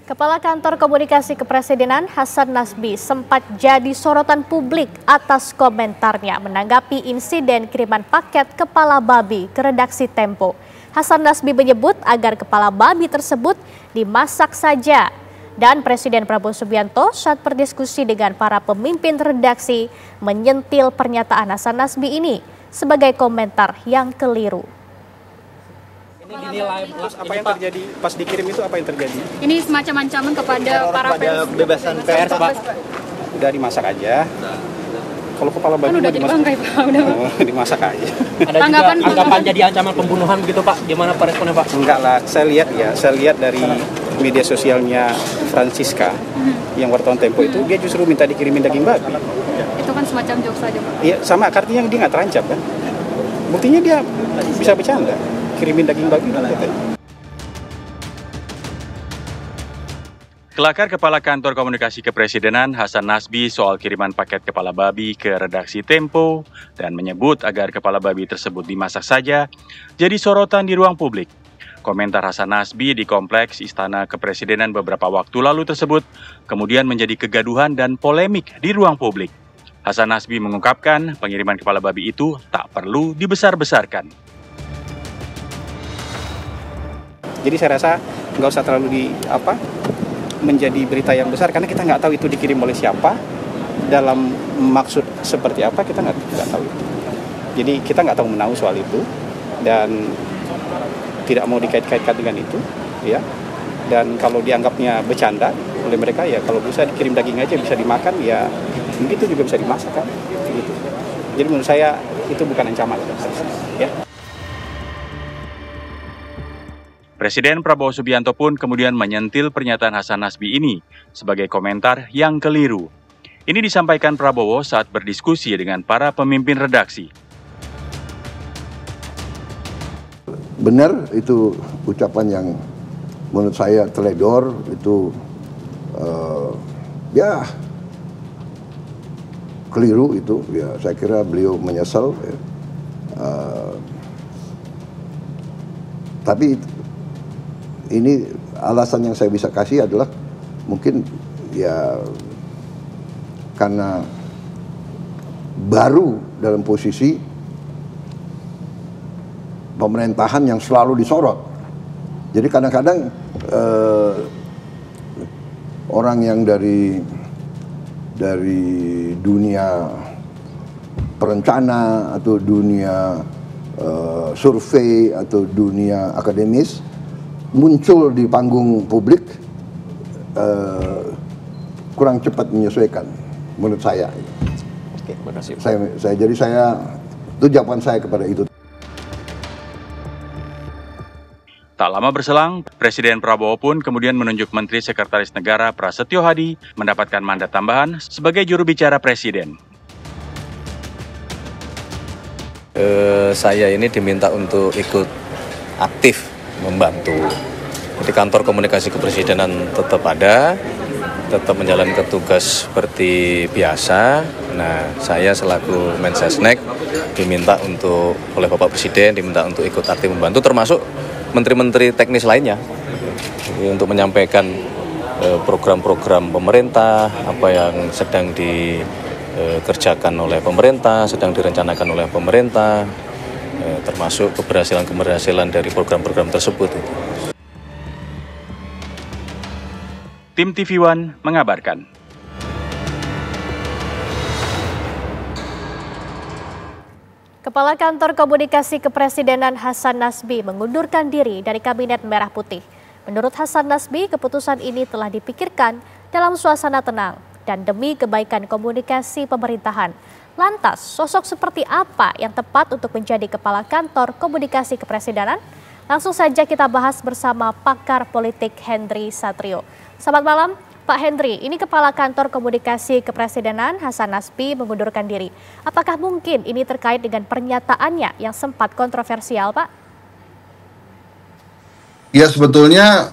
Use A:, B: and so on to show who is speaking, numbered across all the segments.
A: Kepala Kantor Komunikasi Kepresidenan Hasan Nasbi sempat jadi sorotan publik atas komentarnya menanggapi insiden kiriman paket kepala babi ke redaksi Tempo. Hasan Nasbi menyebut agar kepala babi tersebut dimasak saja. Dan Presiden Prabowo Subianto saat berdiskusi dengan para pemimpin redaksi menyentil pernyataan Hasan Nasbi ini sebagai komentar yang keliru.
B: Ini apa yang terjadi pas dikirim itu, apa yang terjadi?
C: Ini semacam ancaman kepada para pers.
B: Kebebasan pers, Pak. Udah dimasak aja. Kalau kepala babi
C: udah jadi bangkai, Pak.
B: Dimasak aja.
D: Ada juga anggapan jadi ancaman pembunuhan begitu, Pak. Gimana Pak responnya, Pak?
B: Enggak lah, saya lihat dari media sosialnya Francisca yang wartawan Tempo itu, dia justru minta dikirimin daging babi.
C: Itu kan semacam jokes saja, Pak.
B: Iya, sama artinya dia nggak terancam kan. Buktinya dia bisa bercanda. Kirimin daging babi katanya.
E: Kelakar Kepala Kantor Komunikasi Kepresidenan Hasan Nasbi soal kiriman paket kepala babi ke redaksi Tempo dan menyebut agar kepala babi tersebut dimasak saja jadi sorotan di ruang publik. Komentar Hasan Nasbi di Kompleks Istana Kepresidenan beberapa waktu lalu tersebut kemudian menjadi kegaduhan dan polemik di ruang publik. Hasan Nasbi mengungkapkan pengiriman kepala babi itu tak perlu dibesar-besarkan.
B: Jadi saya rasa nggak usah terlalu menjadi berita yang besar, karena kita nggak tahu itu dikirim oleh siapa, dalam maksud seperti apa kita nggak tahu. Jadi kita nggak tahu menahu soal itu dan tidak mau dikait-kaitkan dengan itu, ya. Dan kalau dianggapnya bercanda oleh mereka, ya kalau bisa dikirim daging aja bisa dimakan, ya begitu juga bisa dimasak kan. Gitu. Jadi menurut saya itu bukan ancaman, ya.
E: Presiden Prabowo Subianto pun kemudian menyentil pernyataan Hasan Nasbi ini sebagai komentar yang keliru. Ini disampaikan Prabowo saat berdiskusi dengan para pemimpin redaksi.
F: Benar itu ucapan yang menurut saya teledor, itu keliru itu. Ya, saya kira beliau menyesal. Ya. Tapi ini alasan yang saya bisa kasih adalah mungkin ya karena baru dalam posisi pemerintahan yang selalu disorot. Jadi kadang-kadang orang yang dari dunia perencana atau dunia survei atau dunia akademis muncul di panggung publik kurang cepat menyesuaikan menurut saya.
D: Oke, terima kasih.
F: Saya itu jawaban saya kepada itu.
E: Tak lama berselang, Presiden Prabowo pun kemudian menunjuk Menteri Sekretaris Negara Prasetyo Hadi mendapatkan mandat tambahan sebagai juru bicara Presiden.
G: Saya ini diminta untuk ikut aktif membantu. Di Kantor Komunikasi Kepresidenan tetap ada, tetap menjalankan tugas seperti biasa. Nah, saya selaku Mensesnek diminta oleh Bapak Presiden diminta untuk ikut aktif membantu, termasuk menteri-menteri teknis lainnya untuk menyampaikan program-program pemerintah, apa yang sedang dikerjakan oleh pemerintah, sedang direncanakan oleh pemerintah, termasuk keberhasilan dari program-program tersebut.
E: Tim TV One mengabarkan.
A: Kepala Kantor Komunikasi Kepresidenan Hasan Nasbi mengundurkan diri dari Kabinet Merah Putih. Menurut Hasan Nasbi, keputusan ini telah dipikirkan dalam suasana tenang dan demi kebaikan komunikasi pemerintahan. Lantas, sosok seperti apa yang tepat untuk menjadi Kepala Kantor Komunikasi Kepresidenan? Langsung saja kita bahas bersama pakar politik Hendry Satrio. Selamat malam, Pak Hendry. Ini Kepala Kantor Komunikasi Kepresidenan Hasan Nasbi mengundurkan diri. Apakah mungkin ini terkait dengan pernyataannya yang sempat kontroversial, Pak?
H: Ya, sebetulnya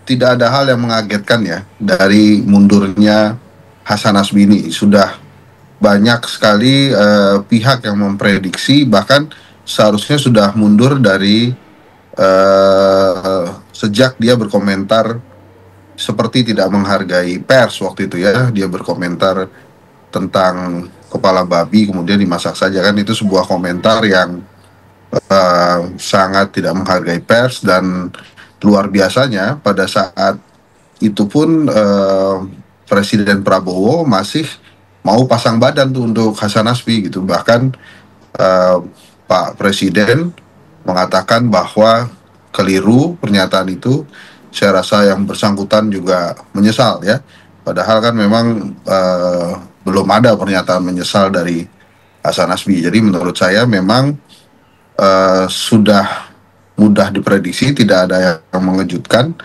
H: tidak ada hal yang mengagetkan ya dari mundurnya Hasan Nasbi ini. Sudah banyak sekali pihak yang memprediksi, bahkan seharusnya sudah mundur dari sejak dia berkomentar seperti tidak menghargai pers waktu itu ya. Dia berkomentar tentang kepala babi kemudian dimasak saja, kan itu sebuah komentar yang sangat tidak menghargai pers. Dan luar biasanya pada saat itu pun Presiden Prabowo masih mau pasang badan tuh untuk Hasan Nasbi gitu. Bahkan Pak Presiden mengatakan bahwa keliru pernyataan itu. Saya rasa yang bersangkutan juga menyesal ya. Padahal kan memang belum ada pernyataan menyesal dari Hasan Nasbi. Jadi menurut saya memang sudah mudah diprediksi, tidak ada yang mengejutkan.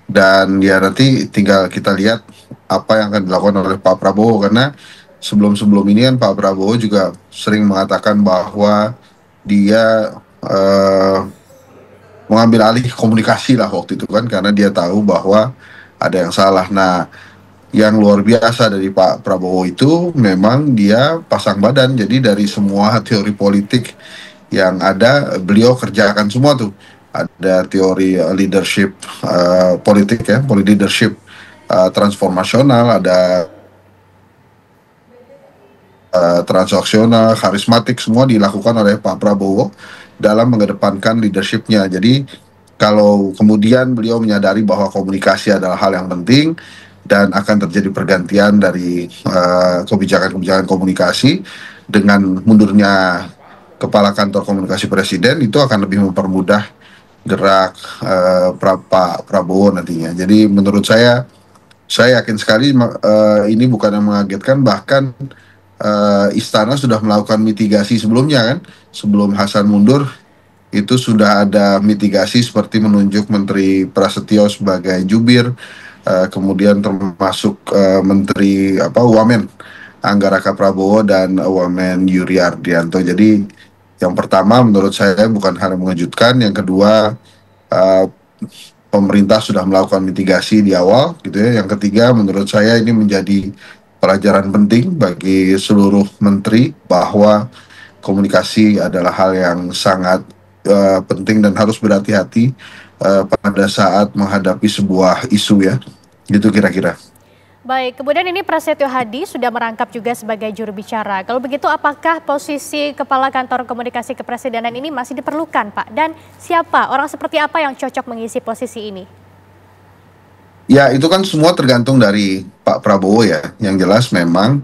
H: Dan ya nanti tinggal kita lihat apa yang akan dilakukan oleh Pak Prabowo. Karena sebelum-sebelum ini kan Pak Prabowo juga sering mengatakan bahwa dia mengambil alih komunikasi lah waktu itu kan, karena dia tahu bahwa ada yang salah. Nah, yang luar biasa dari Pak Prabowo itu memang dia pasang badan. Jadi dari semua teori politik yang ada, beliau kerjakan semua tuh. Ada teori leadership politik ya, leadership transformasional, ada transaksional, karismatik, semua dilakukan oleh Pak Prabowo dalam mengedepankan leadershipnya. Jadi kalau kemudian beliau menyadari bahwa komunikasi adalah hal yang penting dan akan terjadi pergantian dari kebijakan-kebijakan komunikasi dengan mundurnya Kepala Kantor Komunikasi Presiden, itu akan lebih mempermudah gerak Pak Prabowo nantinya. Jadi menurut saya yakin sekali ini bukan yang mengagetkan. Bahkan Istana sudah melakukan mitigasi sebelumnya kan. Sebelum Hasan mundur itu sudah ada mitigasi seperti menunjuk Menteri Prasetyo sebagai jubir, kemudian termasuk Menteri Wamen Anggaraka Prabowo dan Wamen Yuri Ardianto. Jadi yang pertama menurut saya bukan hal yang mengejutkan. Yang kedua, pemerintah sudah melakukan mitigasi di awal gitu ya. Yang ketiga, menurut saya ini menjadi pelajaran penting bagi seluruh menteri bahwa komunikasi adalah hal yang sangat penting dan harus berhati-hati pada saat menghadapi sebuah isu ya. Gitu kira-kira.
A: Baik, kemudian ini Prasetyo Hadi sudah merangkap juga sebagai juru bicara. Kalau begitu apakah posisi Kepala Kantor Komunikasi Kepresidenan ini masih diperlukan, Pak? Dan siapa, orang seperti apa yang cocok mengisi posisi ini?
H: Ya, itu kan semua tergantung dari Pak Prabowo ya. Yang jelas memang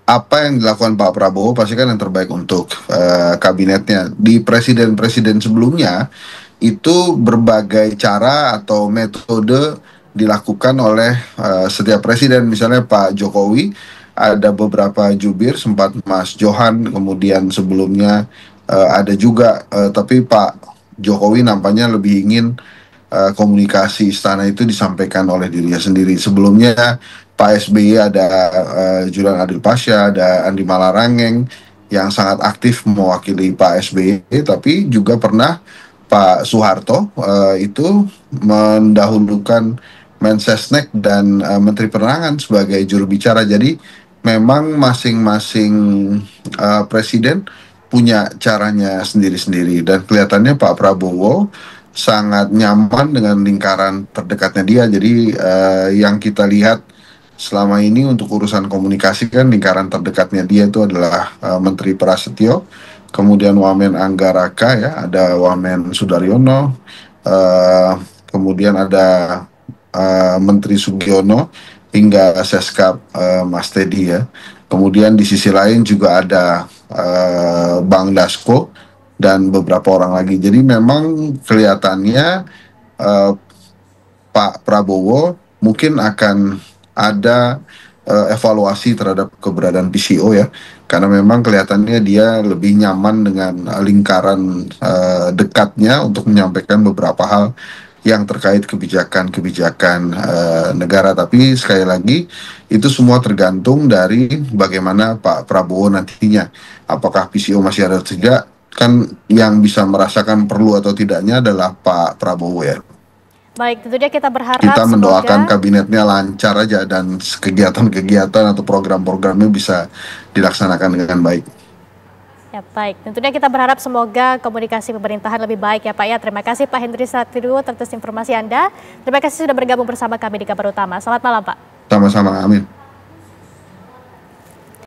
H: apa yang dilakukan Pak Prabowo pasti kan yang terbaik untuk kabinetnya. Di presiden-presiden sebelumnya itu berbagai cara atau metode dilakukan oleh setiap presiden. Misalnya Pak Jokowi ada beberapa jubir, sempat Mas Johan, kemudian sebelumnya ada juga, tapi Pak Jokowi nampaknya lebih ingin komunikasi istana itu disampaikan oleh dirinya sendiri. Sebelumnya Pak SBY ada Julian Adil Pasha, ada Andi Malarangeng yang sangat aktif mewakili Pak SBY, tapi juga pernah Pak Soeharto itu mendahulukan Mensesnek dan Menteri Penerangan sebagai juru bicara. Jadi memang masing-masing presiden punya caranya sendiri-sendiri, dan kelihatannya Pak Prabowo sangat nyaman dengan lingkaran terdekatnya dia. Jadi yang kita lihat selama ini untuk urusan komunikasi kan lingkaran terdekatnya dia itu adalah Menteri Prasetyo, kemudian Wamen Anggaraka ya, ada Wamen Sudaryono, kemudian ada Menteri Sugiono hingga Seskap Mas Teddy ya. Kemudian di sisi lain juga ada Bang Dasko dan beberapa orang lagi. Jadi memang kelihatannya Pak Prabowo mungkin akan ada evaluasi terhadap keberadaan PCO ya, karena memang kelihatannya dia lebih nyaman dengan lingkaran dekatnya untuk menyampaikan beberapa hal yang terkait kebijakan-kebijakan negara. Tapi sekali lagi itu semua tergantung dari bagaimana Pak Prabowo nantinya, apakah PCO masih ada atau tidak. Kan yang bisa merasakan perlu atau tidaknya adalah Pak Prabowo ya.
A: Baik, tentunya kita berharap
H: kita mendoakan
A: semoga
H: kabinetnya lancar aja dan kegiatan-kegiatan atau program-programnya bisa dilaksanakan dengan baik.
A: Ya, baik, tentunya kita berharap semoga komunikasi pemerintahan lebih baik ya Pak ya. Terima kasih Pak Hendri Satrio atas informasi Anda. Terima kasih sudah bergabung bersama kami di Kabar Utama. Selamat malam Pak.
H: Sama-sama, amin.